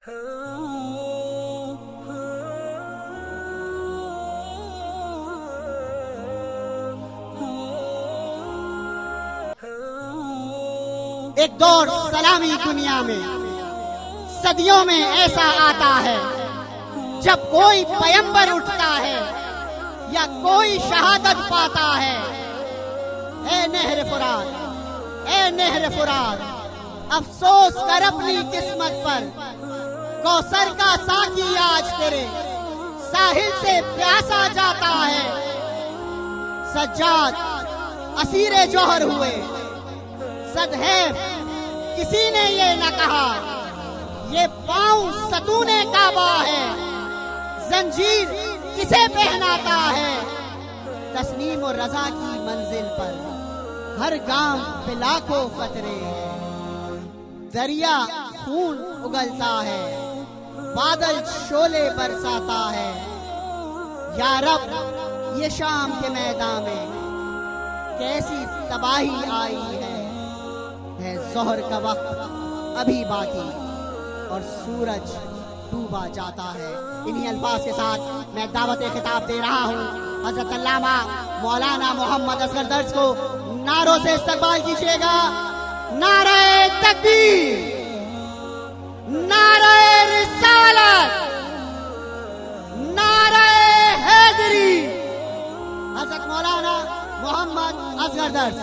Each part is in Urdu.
ایک دور سلامی دنیا میں صدیوں میں ایسا آتا ہے جب کوئی پیمبر اٹھتا ہے یا کوئی شہادت پاتا ہے۔ اے نہر فرات، اے نہر فرات، افسوس کر اپنی قسمت پر، کوثر کا ساقی آج تیرے ساحل سے پیاسا جاتا ہے۔ سجاد اسیر جوہر ہوئے، صد ہے کسی نے یہ نہ کہا یہ پاؤں ستون کعبہ ہے۔ زنجیر کسے پہناتا ہے؟ تسلیم و رضا کی منزل پر ہر گام پہ لاکھوں خطرے ہیں۔ دریا خون اگلتا ہے، بادل شعلے برساتا ہے۔ یا رب یہ شام کے میدان میں کیسی تباہی آئی ہے۔ ظہر کا وقت ابھی باقی اور سورج ڈوبا جاتا ہے۔ انہی الفاظ کے ساتھ میں دعوت خطاب دے رہا ہوں حضرت علامہ مولانا محمد اصغر درس کو۔ نعروں سے استقبال کیجیے گا۔ نعرہ تکبیر، نعرہ رسالت، نعرہ حیدری۔ حضرت مولانا محمد اصغر درس۔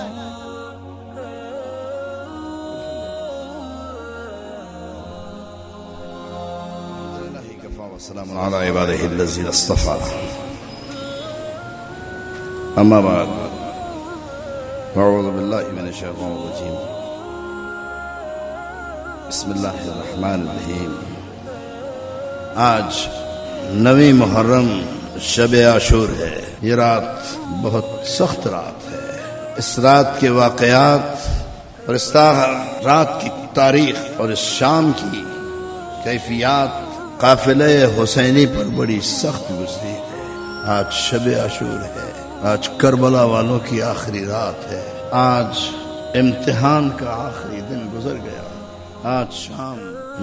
والسلام على عباده الذين اصطفى. أما بعد، أعوذ بالله من الشيطان الرجيم. بسم الله الرحمن الرحیم۔ آج 9 محرم شب عاشور ہے۔ یہ رات بہت سخت رات ہے۔ اس رات کے واقعات اور اس رات کی تاریخ اور اس شام کی کیفیات قافلہ حسینی پر بڑی سخت گزری ہے۔ آج شب عاشور ہے، آج کربلا والوں کی آخری رات ہے، آج امتحان کا آخری دن گزر گیا۔ آج شام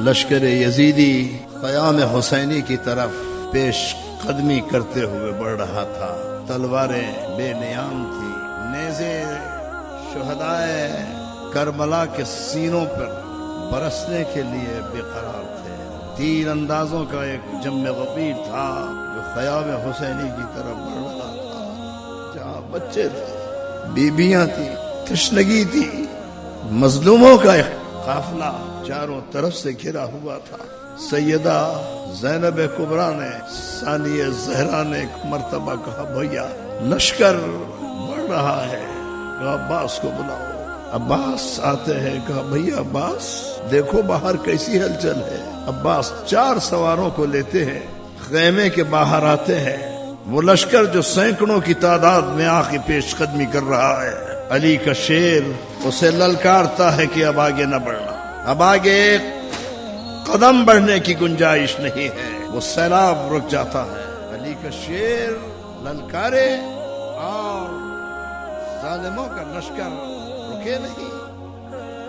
لشکر یزیدی قیام حسینی کی طرف پیش قدمی کرتے ہوئے بڑھ رہا تھا۔ تلواریں بے نیام تھی، نیزے شہدائے کربلا کے سینوں پر برسنے کے لیے بے قرار تھے۔ تیر اندازوں کا ایک جم غفیر تھا جو خیام حسینی کی طرف بڑھ رہا تھا، جہاں بچے تھے، بیویاں تھی، تشنگی تھی، مظلوموں کا ایک قافلہ چاروں طرف سے گھرا ہوا تھا۔ سیدہ زینب کبریٰ نے ثانیہ زہرا نے ایک مرتبہ کہا، بھیا لشکر بڑھ رہا ہے، کہا عباس کو بلاؤ۔ عباس آتے ہیں، کہا بھیا عباس دیکھو باہر کیسی ہلچل ہے۔ عباس 4 سواروں کو لیتے ہیں، خیمے کے باہر آتے ہیں۔ وہ لشکر جو سینکڑوں کی تعداد میں آ کے پیش قدمی کر رہا ہے، علی کا شیر اسے للکارتا ہے کہ اب آگے نہ بڑھنا، اب آگے ایک قدم بڑھنے کی گنجائش نہیں ہے۔ وہ سیلاب رک جاتا ہے، علی کا شیر للکارے اور ظالموں کا لشکر رکے نہیں۔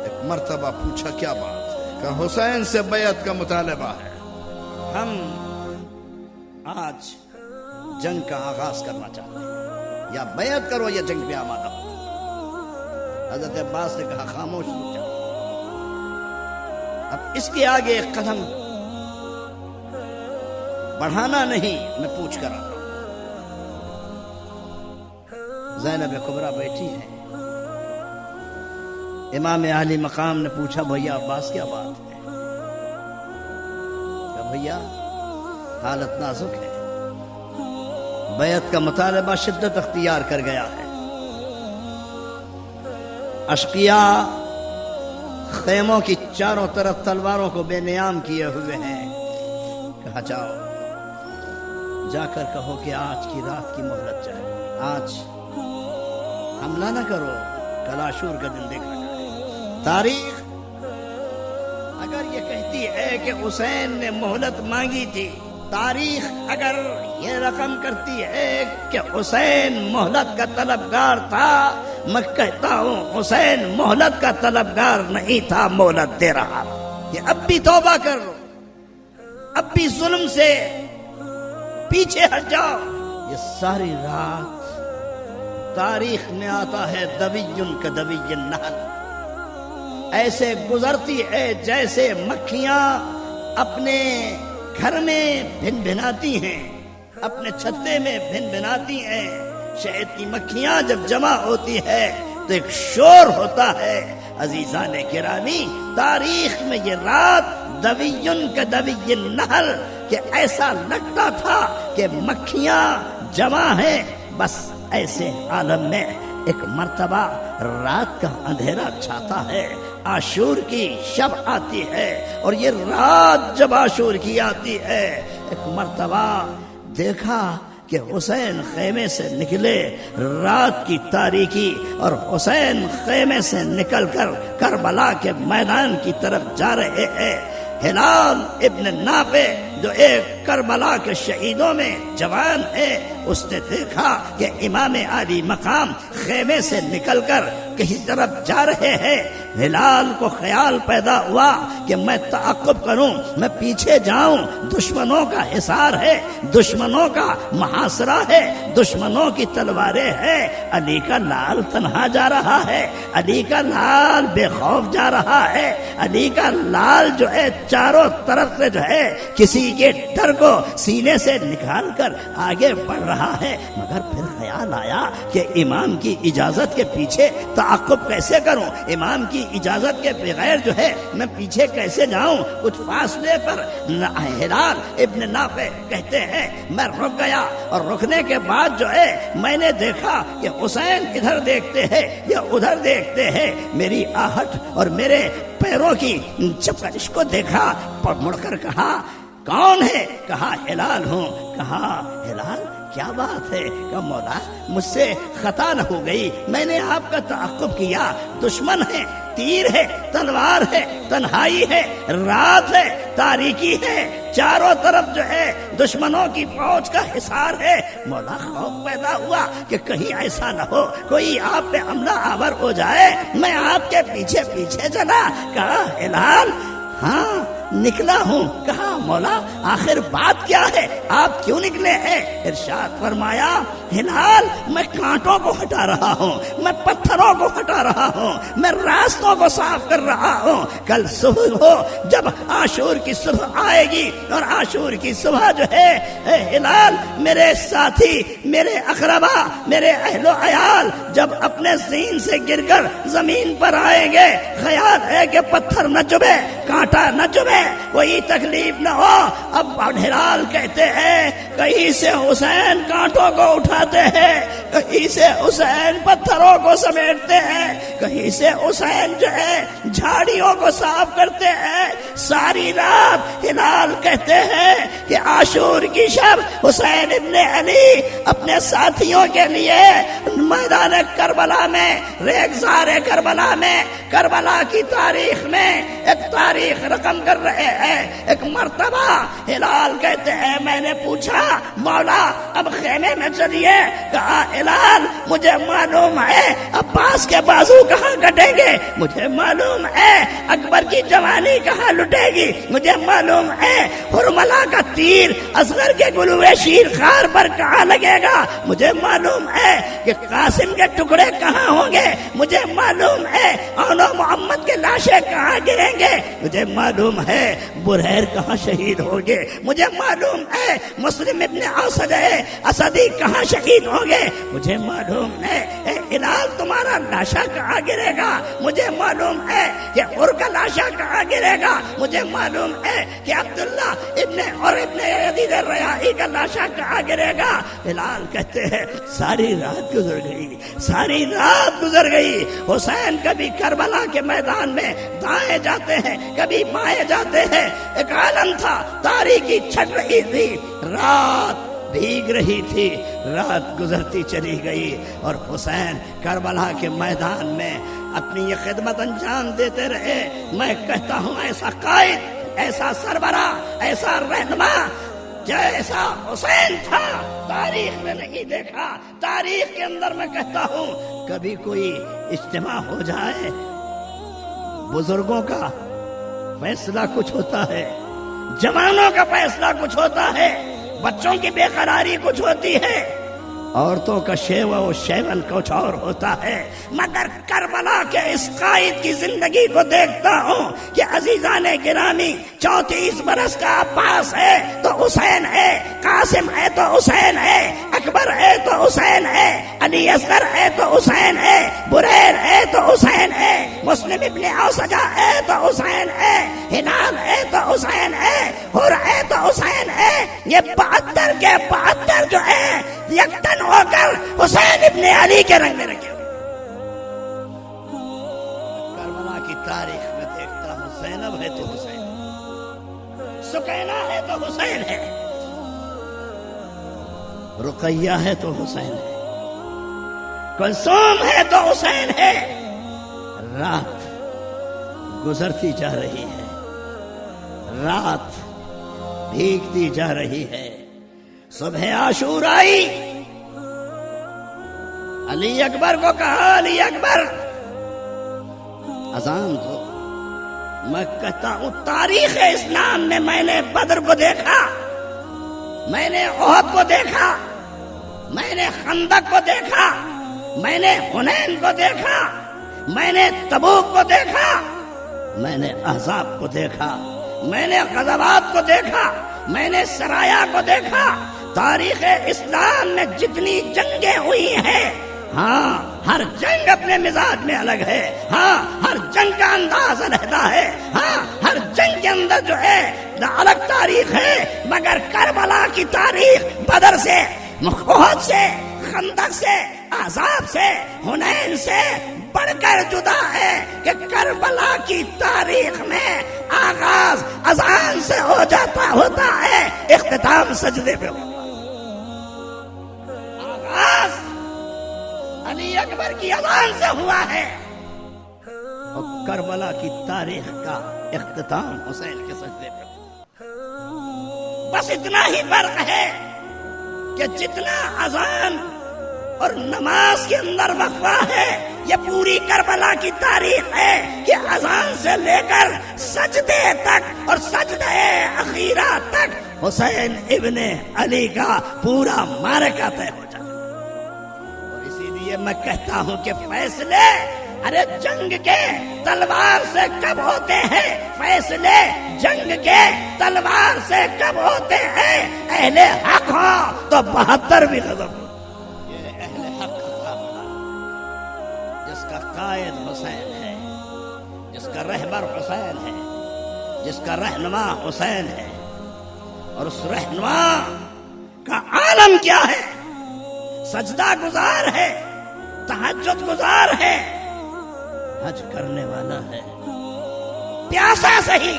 ایک مرتبہ پوچھا کیا بات ہے؟ کہ حسین سے بیعت کا مطالبہ ہے، ہم آج جنگ کا آغاز کرنا چاہتے ہیں، یا بیعت کرو یا جنگ پہ آمادہ ہو۔ حضرت عباس نے کہا خاموش رک جاؤ، اب اس کے آگے ایک قدم بڑھانا نہیں، میں پوچھ کر آتا ہوں۔ زینب کبریٰ بیٹھی ہے، امام عالی مقام نے پوچھا بھیا عباس کیا بات ہے؟ کہ بھیا حالت نازک ہے، بیعت کا مطالبہ شدت اختیار کر گیا ہے، اشقیاء خیموں کی چاروں طرف تلواروں کو بے نیام کیے ہوئے ہیں۔ کہا جاؤ، جا کر کہو کہ آج کی رات کی مہلت چاہیے، آج حملہ نہ کرو، کل عاشور کا دن دیکھا جائے۔ تاریخ اگر یہ کہتی ہے کہ حسین نے مہلت مانگی تھی، تاریخ اگر یہ رقم کرتی ہے کہ حسین مہلت کا طلبگار تھا، میں کہتا ہوں حسین مہلت کا طلبگار نہیں تھا، مہلت دے رہا کہ اب بھی توبہ کر، اب بھی ظلم سے پیچھے ہٹ جاؤ. یہ ساری رات تاریخ میں آتا ہے دویٌ کدوی النحل. ایسے گزرتی ہے جیسے مکھیاں اپنے گھر میں بھن بھناتی ہیں, اپنے چھتے میں بھن بھناتی ہیں. شہد کی مکھیاں جب جمع ہوتی ہے تو ایک شور ہوتا ہے. عزیزان گرامی, تاریخ میں یہ رات دویٌ کدوی النحل کہ ایسا لگتا تھا کہ مکھیاں جمع ہیں. بس ایسے عالم میں ایک مرتبہ رات کا اندھیرا چھاتا ہے, عاشور کی شب آتی ہے, اور یہ رات جب عاشور کی آتی ہے, ایک مرتبہ دیکھا کہ حسین خیمے سے نکلے رات کی تاریکی, اور حسین خیمے سے نکل کر کربلا کے میدان کی طرف جا رہے ہیں. ہلال ابن نافع جو ایک کربلا کے شہیدوں میں جوان ہے, اس نے دیکھا کہ امام عالی مقام خیمے سے نکل کر کسی طرف جا رہے ہیں. ہلال کو خیال پیدا ہوا کہ میں تعاقب کروں, میں پیچھے جاؤں. دشمنوں کا حصار ہے, دشمنوں کا محاصرہ ہے, دشمنوں کی تلواریں ہیں. علی کا لال تنہا جا رہا ہے, علی کا لال بے خوف جا رہا ہے, علی کا لال جو ہے چاروں طرف سے جو ہے کسی کے ڈر کو سینے سے نکال کر آگے بڑھ رہا ہے. مگر پھر خیال آیا کہ امام کی اجازت کے پیچھے تعاقب کیسے کروں, امام کی اجازت کے بغیر جو ہے میں پیچھے کیسے جاؤں. کچھ فاصلے پر ہلال ابن نافع کہتے ہیں میں رک گیا, اور رکنے کے بعد جو ہے میں نے دیکھا کہ حسین ادھر دیکھتے ہیں یا ادھر دیکھتے ہیں. میری آہٹ اور میرے پیروں کی چپکش کو دیکھا, مڑ کر کہا کون ہے؟ کہا ہلال ہوں. کہا ہلال کیا بات ہے؟ کہ مولا مجھ سے خطا نہ ہو گئی, میں نے آپ کا تعاقب کیا. دشمن ہے, تیر ہے, تلوار ہے, تنہائی ہے, رات ہے, تاریکی ہے, چاروں طرف جو ہے دشمنوں کی فوج کا حصار ہے. مولا خوف پیدا ہوا کہ کہیں ایسا نہ ہو کوئی آپ پہ حملہ آور ہو جائے, میں آپ کے پیچھے پیچھے چلا. کہا ہلال ہاں نکلا ہوں. کہا مولا آخر بات کیا ہے, آپ کیوں نکلے ہیں؟ ارشاد فرمایا ہلال میں کانٹوں کو ہٹا رہا ہوں, میں پتھروں کو ہٹا رہا ہوں, میں راستوں کو صاف کر رہا ہوں. کل صبح ہو جب عاشور کی صبح آئے گی, اور عاشور کی صبح جو ہے اے ہلال میرے ساتھی, میرے اقربا, میرے اہل و عیال جب اپنے زین سے گر کر زمین پر آئیں گے, خیال ہے کہ پتھر نہ چبھے, کانٹا نہ چبھے, کوئی تکلیف نہ ہو. اب ہلال کہتے ہیں کہیں سے حسین کانٹوں کو اٹھاتے ہیں, کہیں سے حسین پتھروں کو سمیٹتے ہیں, کہیں سے حسین جو ہے جھاڑیوں کو صاف کرتے ہیں. ساری رات ہلال کہتے ہیں کہ عاشور کی شب حسین ابن علی اپنے ساتھیوں کے لیے میدان کربلا میں, ریگزار کربلا میں, کربلا کی تاریخ میں ایک تاریخ رقم کر رہے ہیں. ایک مرتبہ ہلال کہتے ہیں میں نے پوچھا مولا اب خیمے میں چلیے. کہا ہلال مجھے معلوم ہے عباس کے بازو کہاں کٹیں گے, مجھے معلوم ہے اکبر کی جوانی کہاں لٹے گی, مجھے معلوم ہے حرملہ کا تیر اصغر کے گلوے شیر خار پر کہاں لگے گا, مجھے معلوم ہے کہ قاسم کے ٹکڑے کہاں ہوں گے, مجھے معلوم ہے اون و محمد کے لاشیں کہاں گریں گے, مجھے معلوم ہے برہیر کہاں شہید ہوگے, مجھے معلوم ہے مسلم ابن اسدی کہاں شہید ہوں گے, مجھے معلوم ہے اے ہلال تمہارا لاشا کہاں گرے گا, مجھے معلوم ہے کہ عر کا لاشا کہاں گرے گا, مجھے معلوم ہے کہ عبداللہ ابن یزید الریاحی کا لاشا کہاں گرے گا. ہلال کہتے ہیں ساری رات گزر گئی, ساری رات گزر گئی. حسین کبھی کربلا کے میدان میں دائیں جاتے ہیں, کبھی بائیں جاتے ہیں. ایک عالم تھا, تاریکی چھٹ رہی تھی, رات بھیگ رہی تھی, رات گزرتی چلی گئی, اور حسین کربلا کے میدان میں اپنی یہ خدمت انجام دیتے رہے. میں کہتا ہوں ایسا قائد, ایسا سربراہ, ایسا رہنما جیسا حسین تھا تاریخ میں نہیں دیکھا. تاریخ کے اندر میں کہتا ہوں کبھی کوئی اجتماع ہو جائے, بزرگوں کا فیصلہ کچھ ہوتا ہے, جوانوں کا فیصلہ کچھ ہوتا ہے، بچوں کی بے قراری کچھ ہوتی ہے، عورتوں کا شیوا و شیون کچھ اور ہوتا ہے، مگر کربلا کے اس قائد کی زندگی کو دیکھتا ہوں کہ عزیزان گرامی 34 برس کا عباس ہے تو حسین ہے، قاسم ہے تو حسین ہے، اکبر ہے تو حسین ہے، علی اصغر ہے تو حسین ہے، بریر ہے تو حسین ہے، مسلم ابن اوسجا ہے تو حسین ہے، ہلال ہے تو حسین ہے، حر ہے تو حسین ہے۔ یہ 72 کے 72 جو ہے یکتن ہو کر حسین ابن علی کے رنگ میں رکھے ہوئے۔ کربلا کی تاریخ میں دیکھتا ہوں زینب ہے تو حسین ہے، سکینہ ہے تو حسین ہے، رقیہ ہے تو حسین ہے، کلثوم ہے تو حسین ہے۔ رات گزرتی جا رہی ہے، رات بھیگتی جا رہی ہے، صبح عاشور آئی، علی اکبر کو کہا علی اکبر اذان دو۔ میں کہتا ہوں تاریخ اسلام میں نے بدر کو دیکھا، میں نے احد کو دیکھا، میں نے خندق کو دیکھا، میں نے حنین کو دیکھا، میں نے تبوک کو دیکھا، میں نے احزاب کو دیکھا، میں نے غزوات کو دیکھا، میں نے سرایا کو دیکھا۔ تاریخ اسلام میں جتنی جنگیں ہوئی ہیں، ہاں ہر جنگ اپنے مزاج میں الگ ہے، ہاں ہر جنگ کا انداز علیحدہ ہے، ہاں ہر جنگ کے اندر جو ہے الگ تاریخ ہے، مگر کربلا کی تاریخ بدر سے، احد سے، خندق سے، احزاب سے، حنین سے بڑھ کر جدا ہے کہ کربلا کی تاریخ میں آغاز اذان سے ہو جاتا ہوتا ہے، اختتام سجدے پہ ہوتا ہے۔ آغاز علی اکبر کی اذان سے ہوا ہے اور کربلا کی تاریخ کا اختتام حسین کے سجدے پہ ہوا۔ بس اتنا ہی فرق ہے کہ جتنا اذان اور نماز کے اندر وقفہ ہے، یہ پوری کربلا کی تاریخ ہے کہ اذان سے لے کر سجدے تک اور سجدے اخیرہ تک حسین ابن علی کا پورا معرکہ طے ہو جاتا ہے۔ اور اسی لیے میں کہتا ہوں کہ فیصلے ارے جنگ کے تلوار سے کب ہوتے ہیں، فیصلے جنگ کے تلوار سے کب ہوتے ہیں؟ اہل حق ہو تو 72 بھی غضب ہو۔ قائد حسین ہے، جس کا رہبر حسین ہے، جس کا رہنما حسین ہے، اور اس رہنما کا عالم کیا ہے؟ سجدہ گزار ہے، تہجد گزار ہے، حج کرنے والا ہے، پیاسا سہی۔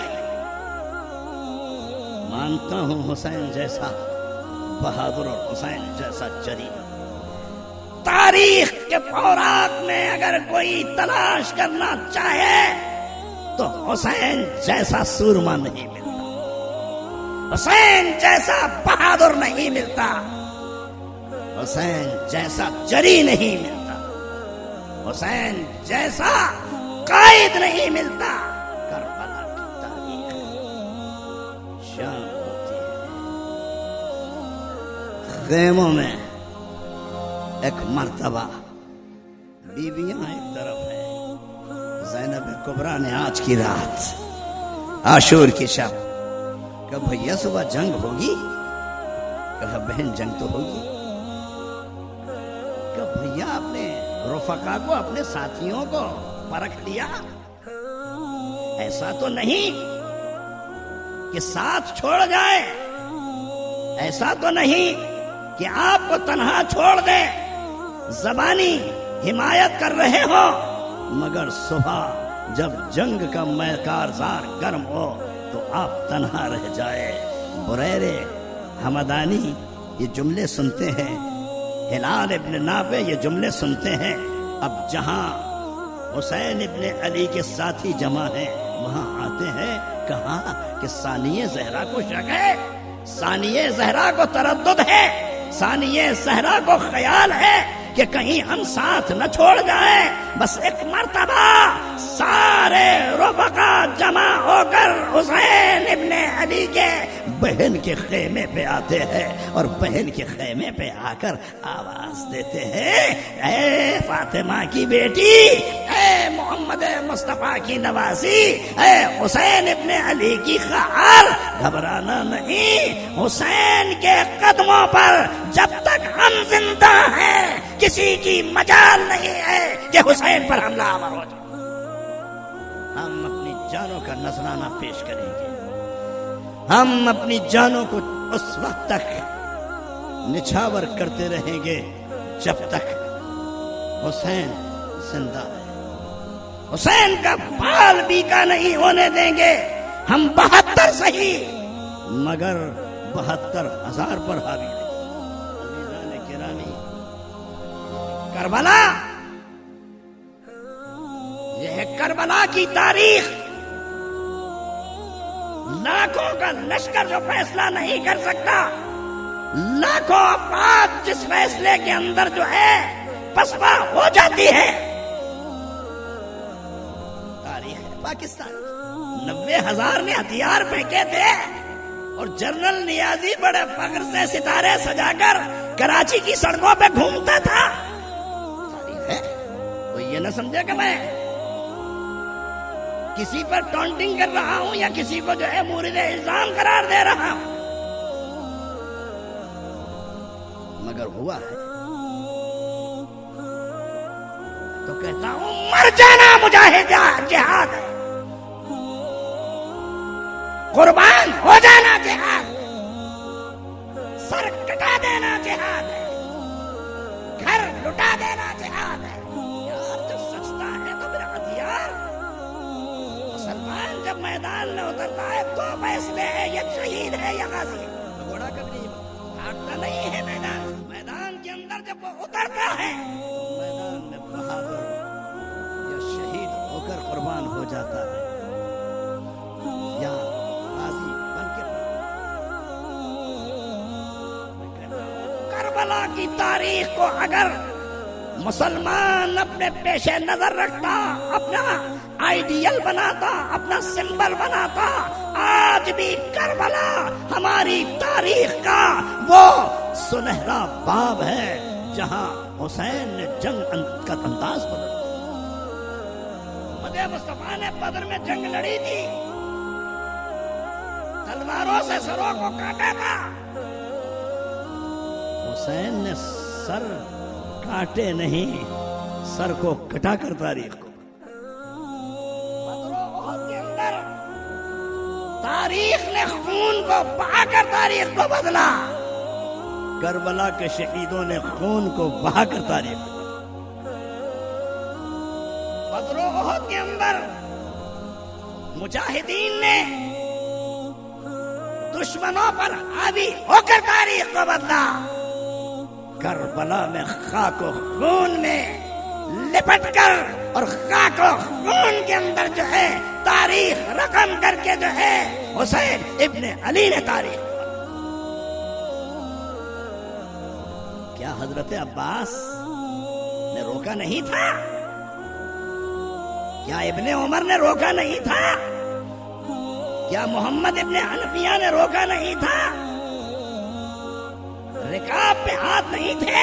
مانتا ہوں حسین جیسا بہادر اور حسین جیسا جری تاریخ کے فوراق میں اگر کوئی تلاش کرنا چاہے تو حسین جیسا سورما نہیں ملتا، حسین جیسا بہادر نہیں ملتا، حسین جیسا جری نہیں ملتا، حسین جیسا قائد نہیں ملتا۔ کربلا کی تاریخ شام ہوتی ہے، خیموں میں ایک مرتبہ بیویاں ایک طرف ہے، زینب کبریٰ نے آج کی رات عاشور کی شب کہ بھیا صبح جنگ ہوگی، کہا بہن جنگ تو ہوگی، کہ بھیا اپنے رفقا کو، اپنے ساتھیوں کو پرکھ لیا، ایسا تو نہیں کہ ساتھ چھوڑ جائے، ایسا تو نہیں کہ آپ کو تنہا چھوڑ دیں، زبانی حمایت کر رہے ہو، مگر صبح جب جنگ کا کارزار گرم ہو تو آپ تنہا رہ جائے۔ بریر حمدانی یہ جملے سنتے ہیں، ہلال ابن نافع یہ جملے سنتے ہیں۔ اب جہاں حسین ابن علی کے ساتھی جمع ہیں وہاں آتے ہیں، کہا کہ ثانیہ زہرا کو شک ہے، ثانیہ زہرا کو تردد ہے، ثانیہ زہرا کو خیال ہے کہ کہیں ہم ساتھ نہ چھوڑ جائیں. بس ایک مرتبہ سارے رفقا جمع ہو کر حسین ابن علی کے بہن کے خیمے پہ آتے ہیں اور بہن کے خیمے پہ آ کر آواز دیتے ہیں، اے فاطمہ کی بیٹی، اے محمد مصطفیٰ کی نوازی، اے حسین ابن علی کی خال، گھبرانا نہیں. حسین کے قدموں پر جب تک ہم زندہ ہیں کسی کی مجال نہیں ہے کہ حسین پر حملہ آور ہو جائے. ہم اپنی جانوں کا نذرانہ پیش کریں گے، ہم اپنی جانوں کو اس وقت تک نچھاور کرتے رہیں گے جب تک حسین زندہ ہے. حسین کا بال بیکا نہیں ہونے دیں گے. ہم 72 صحیح مگر 72,000 پر حاوی ہیں. عزیزان گرامی، کربلا، یہ ہے کربلا کی تاریخ. لاکھوں کا لشکر جو فیصلہ نہیں کر سکتا، لاکھوں افراد جس فیصلے کے اندر جو ہے پسپا ہو جاتی ہے. تاریخ ہے پاکستان. 90,000 نے ہتھیار پھینکے تھے اور جنرل نیازی بڑے فخر سے ستارے سجا کر کراچی کی سڑکوں پہ گھومتا تھا. تاریخ ہے. کوئی یہ نہ سمجھے کہ میں کسی پر ٹونٹنگ کر رہا ہوں یا کسی کو جو ہے مورد الزام قرار دے رہا ہوں، مگر ہوا ہے تو کہتا ہوں مر جانا مجاہد جہاد ہے، قربان ہو جانا جہاد، سر کٹا دینا جہاد ہے، گھر لٹا دینا جہاد ہے. یار جب سچتا ہے تو میرا ہتھیار. مسلمان جب میدان میں اترتا ہے تو فیصلے ہے یہ شہید ہے یا غازی ہے. گھوڑا کبھی ہٹتا نہیں ہے. میدان کے اندر جب وہ اترتا ہے تو میدان میں بہادر یا شہید ہو کر قربان ہو جاتا ہے یا غازی بن کے. میں کہتا ہوں کربلا کی تاریخ کو اگر مسلمان اپنے پیش نظر رکھتا، اپنا آئیڈیل بناتا، اپنا سمبل بناتا، آج بھی کربلا ہماری تاریخ کا وہ سنہرا باب ہے جہاں حسین نے جنگ کا انداز بدل. محمد مصطفیٰ نے بدر میں جنگ لڑی تھی، تلواروں سے سروں کو کاٹا تھا. حسین نے سر کاٹے نہیں، سر کو کٹا کر تاریخ کو. بدر و احد کے اندر تاریخ نے خون کو بہا کر تاریخ کو بدلا. کربلا کے شہیدوں نے خون کو بہا کر تاریخ کو. بدر و احد کے اندر مجاہدین نے دشمنوں پر حاوی ہو کر تاریخ کو بدلا. کربلا میں خاک و خون میں لپٹ کر اور خاک و خون کے اندر جو ہے تاریخ رقم کر کے جو ہے حسین ابن علی نے تاریخ. کیا حضرت عباس نے روکا نہیں تھا؟ کیا ابن عمر نے روکا نہیں تھا؟ کیا محمد ابن حنفیہ نے روکا نہیں تھا؟ رکاب پہ ہاتھ نہیں تھے؟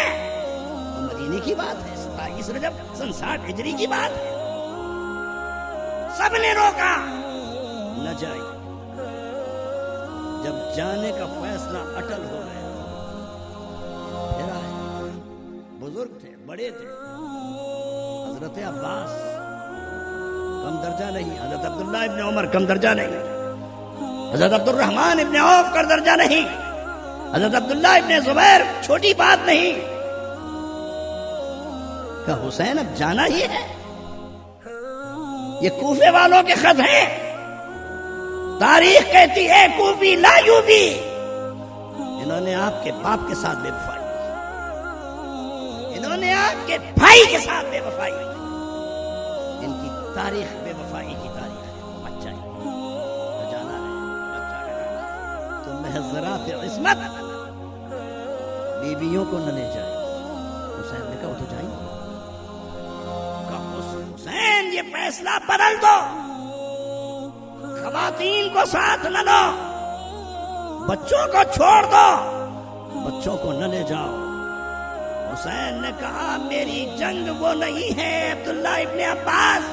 مدینے کی بات ہے، 27 رجب سن 60 ہجری کی بات ہے. سب نے روکا نہ جائے. جب جانے کا فیصلہ اٹل ہو گیا پھر آئے. بزرگ تھے، بڑے تھے. حضرت عباس کم درجہ نہیں، حضرت عبداللہ ابن عمر کم درجہ نہیں، حضرت عبد الرحمن ابن عوف کا درجہ نہیں، حضرت عبداللہ ابن زبیر چھوٹی بات نہیں. کہ حسین اب جانا ہی ہے. یہ کوفے والوں کے خط ہیں. تاریخ کہتی ہے کوفی لا یوبی. انہوں نے آپ کے باپ کے ساتھ بے وفائی کی، انہوں نے آپ کے بھائی کے ساتھ بے وفائی کی. ان کی تاریخ بے وفائی کی تاریخ ہے. مت جائیے، جانا ہے مت جانا. تو محضرات عصمت بیویوں کو نہ لے جائے، حسین نے کہا وہ تو جائیں گے. حسین یہ فیصلہ بدل دو, خواتین کو ساتھ نہ لو, بچوں کو چھوڑ دو, بچوں کو نہ لے جاؤ. حسین نے کہا میری جنگ وہ نہیں ہے عبداللہ ابن عباس,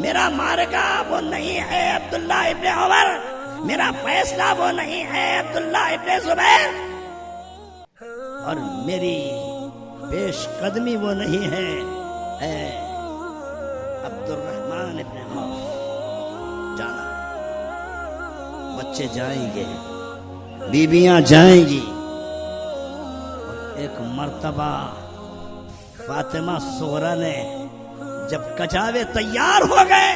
میرا مارکہ وہ نہیں ہے عبداللہ ابن عمر, میرا فیصلہ وہ نہیں ہے عبداللہ ابن زبیر, اور میری پیش قدمی وہ نہیں ہے اے عبد الرحمن ابن عوف. جانا, بچے جائیں گے, بیویاں جائیں گی. اور ایک مرتبہ فاطمہ صغرا نے جب کچاوے تیار ہو گئے,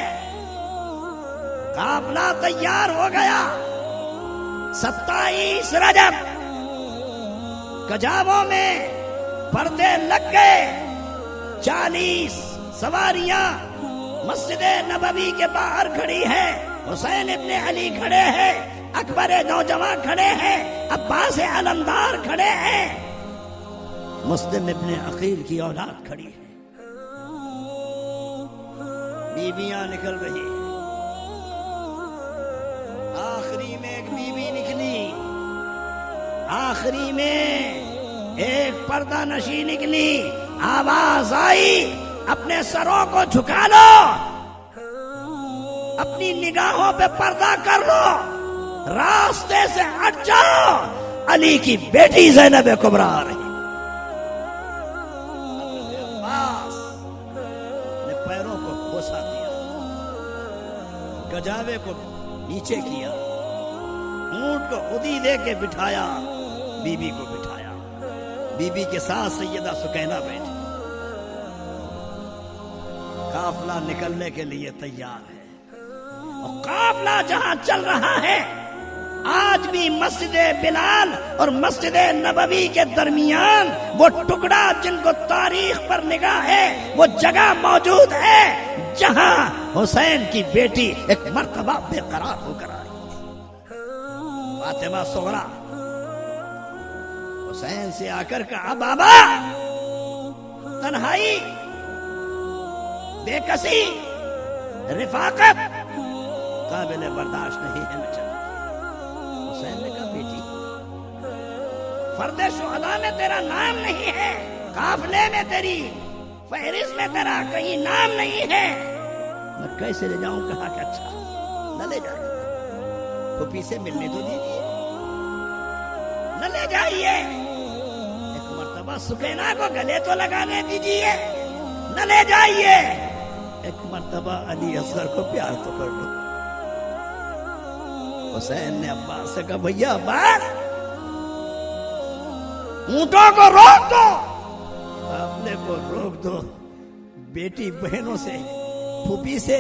قافلہ تیار ہو گیا, 27 رجب کجاووں میں پردے لگ گئے, 40 سواریاں مسجد نبوی کے باہر کھڑی ہیں, حسین ابن علی کھڑے ہیں, اکبر نوجوان کھڑے ہیں, عباس علمدار کھڑے ہیں, مسلم ابن عقیل کی اولاد کھڑی ہے. بیویاں نکل رہی, آخری میں ایک بیوی نکلی, آخری میں ایک پردہ نشی نکلی, آواز آئی اپنے سروں کو جھکا لو, اپنی نگاہوں پہ پردہ کر لو, راستے سے ہٹ جاؤ, علی کی بیٹی زینب کبریٰ آ رہی. عباس نے پیروں کو بوسا دیا, گجاوے کو نیچے کیا, اونٹ کو خودی دے کے بٹھایا, بی بی کو بٹھایا, بی بی کے ساتھ سیدہ سکینہ بیٹھی. قافلہ نکلنے کے لیے تیار ہے, اور قافلہ جہاں چل رہا ہے آج بھی مسجد بلال اور مسجد نبوی کے درمیان وہ ٹکڑا جن کو تاریخ پر نگاہ ہے, وہ جگہ موجود ہے جہاں حسین کی بیٹی ایک مرتبہ بے قرار ہو کر آئی. فاطمہ صغرا حسین سے آ کر کہا بابا, تنہائی, بے کسی, رفاقت قابل برداشت نہیں ہے, میں چلا. حسین نے کہا بیٹی, فرد شہداء میں تیرا نام نہیں ہے, قافلے میں تیری فہرست میں تیرا کہیں نام نہیں ہے, میں کیسے لے جاؤں؟ کہا کہ اچھا نہ لے جائیے, پھوپھی سے ملنے تو دیجیے, نہ لے جائیے. ایک مرتبہ سکینہ کو گلے تو لگانے دیجیے, نہ لے جائیے. ایک مرتبہ علی اصغر کو پیار تو کر لو. حسین نے عباس سے کہا بھیا عباس, اونٹوں کو روک دو, اپنے کو روک دو, بیٹی بہنوں سے, پھوپھی سے,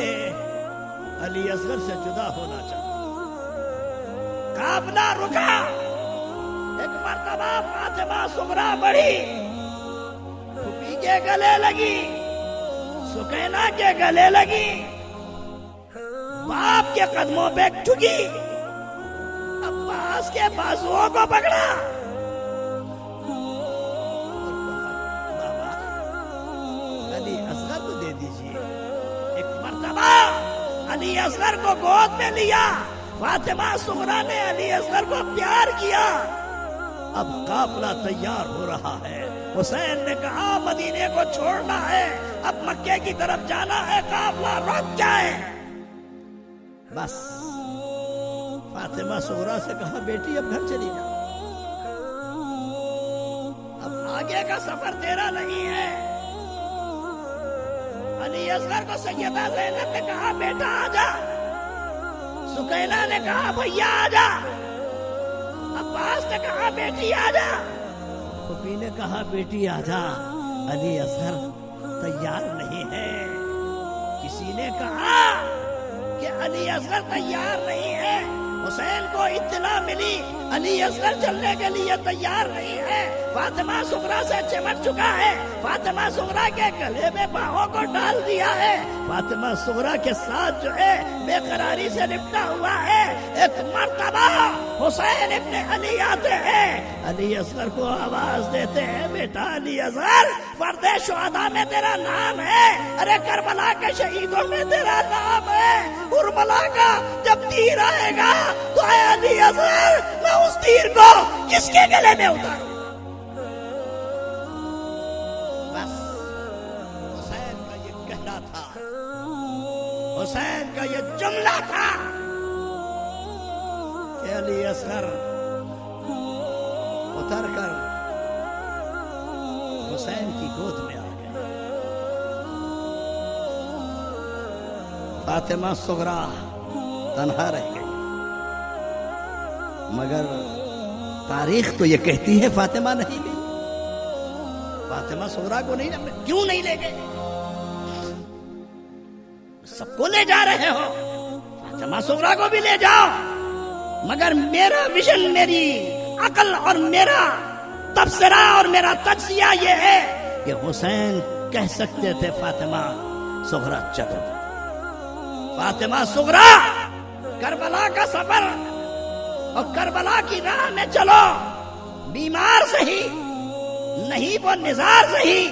علی اصغر سے جدا ہونا چاہتا. قافلہ رکا, ایک مرتبہ فاطمہ صغرا بڑھی, پھوپھی کے گلے لگی, سکینہ کے گلے لگی, باپ کے قدموں پہ جھکی, عباس کے بازوؤں کو پکڑا, بابا علی اصغر کو دے دیجیے. ایک مرتبہ علی اصغر کو گود میں لیا, فاطمہ صغرا نے علی اصغر کو پیار کیا. اب قافلہ تیار ہو رہا ہے. حسین نے کہا مدینے کو چھوڑنا ہے, اب مکے کی طرف جانا ہے, قافلہ رک جائے. بس فاطمہ صغرا سے کہا بیٹی اب گھر چلی جاؤ, اب آگے کا سفر تیرا نہیں ہے. علی اصغر کو سیدہ زینب نے کہا بیٹا آ جا, سکینہ نے کہا بھیا آ جا, عباس نے کہا بیٹی آ جا, پھوپھی نے کہا بیٹی آ جا. علی اصغر تیار نہیں ہے. کسی نے کہا کہ علی اصغر تیار نہیں ہے. حسین کو اطلاع ملی علی اصغر چلنے کے لیے تیار نہیں ہے. فاطمہ صغرا سے چمٹ چکا ہے، فاطمہ صغرا کے گلے میں باہوں کو ڈال دیا ہے، فاطمہ صغرا کے ساتھ جو ہے بے قراری سے لپٹا ہوا ہے۔ ایک مرتبہ حسین ابن علی آتے ہیں، علی اصغر کو آواز دیتے ہیں، بیٹا علی اصغر، فرد شہداء میں تیرا نام ہے، ارے کربلا کے شہیدوں میں تیرا نام ہے، کربلا کا جب تیر آئے گا تو اے علی اصغر میں اس تیر کو کس کے گلے میں اتاروں؟ بس حسین کا یہ کہنا تھا، حسین کا یہ جملہ تھا کہ علی اصغر اتر کر حسین کی گود میں آ گئے۔ فاطمہ صغرا تنہا رہ گئی، مگر تاریخ تو یہ کہتی ہے فاطمہ نہیں گئی، فاطمہ صغرا کو نہیں، کیوں نہیں لے گئے؟ سب کو لے جا رہے ہو، فاطمہ صغرا کو بھی لے جاؤ، مگر میرا ویژن، میری عقل اور میرا تبصرہ اور میرا تجزیہ یہ ہے کہ حسین کہہ سکتے تھے فاطمہ صغرا چلو، فاطمہ صغرا کربلا کا سفر اور کربلا کی راہ میں چلو، بیمار سہی، نہیں وہ نزار سہی،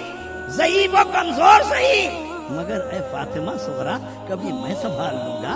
ضعیف و کمزور سہی، مگر اے فاطمہ صغرا کبھی میں سنبھال لوں گا۔